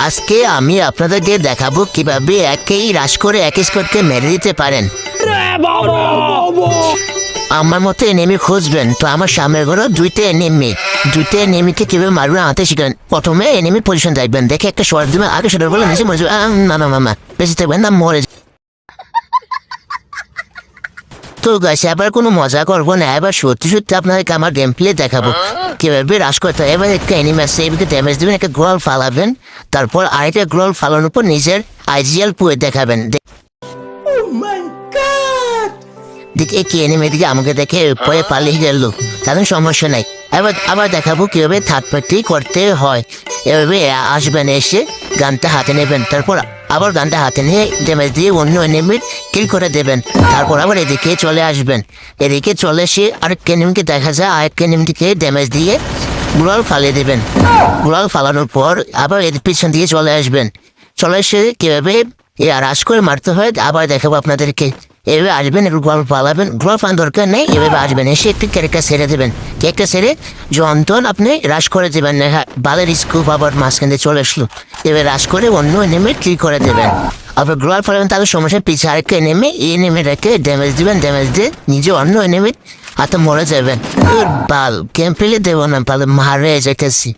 আজকে আমি আপনাদেরকে দেখাবো কিভাবে একেই রাশ করে এক স্কোয়াডকে মেরে দিতে পারেন। আমার মতো এনিমি খুঁজবেন তো আমার সামনের ঘরে দুইটা এনিমিকে কিভাবে মারবেন আনতে শিখবেন। প্রথমে এনিমি পজিশন দেখবেন, দেখে একটা শর্ট দিবেন, আগে শর্ট বলে নিচে মরে যাবে। না বেশি থাকবেন না, মরে যাবে। তো গাছ এবার কোনো মজা করবো না, এবার সত্যি সত্যি আপনাদেরকে আমার গেম প্লে দেখাবো কিভাবে রাশ করতে হয়। এবার একটা এনিমি আসছে, এদিকে ড্যামেজ দেবেন, একটা গ্লোয়াল ফালাবেন, তারপর আরেকটা গ্লোয়াল ফালানোর পর নিজের আইজিএল পুয়ে দেখাবেন। দিকে কি এনিমি দিকে আমাকে দেখে পরে পালিয়ে গেল, তাদের সমস্যা নাই। আবার দেখাবো কিভাবে থার্ড পার্টি করতে হয়। এভাবে আসবেন, এসে গানটা হাতে নেবেন, তারপর আবার গানটা হাতে নিয়ে ড্যামেজ দিয়ে অন্য এনিমির কিল করে দেবেন। তারপর আবার এদিকে চলে আসবেন, এদিকে চলে এসে আরেকটা এনিমিকে দেখা যায়, আরেকটা এনিমিকে ড্যামেজ দিয়ে গ্লোয়াল ফালিয়ে দেবেন। গ্লোয়াল ফালানোর পর আবার এর পিছন দিয়ে চলে আসবেন, চলে এসে কিভাবে রাশ করে মারতে হয় আবার দেখাবো আপনাদেরকে। এভাবে আসবেন, একটু গ্লোয়াল ফালাবেন, গ্লোয়াল ফালানোর দরকার নেই, এভাবে আসবেন, এসে একটি ক্যারেক্টার ছেড়ে দেবেন, ক্যারেক্টার ছেড়ে যন্ত্রণ আপনি রাশ করে দেবেন। বালের স্কুপ আবার মাঝখান দিয়ে চলে আসলো, এবার রাশ করে অন্য এনিমি কিল করে দেবেন। আবার গ্লোয়াল ফালাবেন, তাদের সমস্যা পিছিয়ে আরেকটা এনিমি, এই এনিমিটাকে ড্যামেজ দিবেন, ড্যামেজ দিয়ে নিজে অন্য এনিমি হাতে মরে যাবেন। বাল গেম প্লে দেবো না, বাল মারে যেতেছি।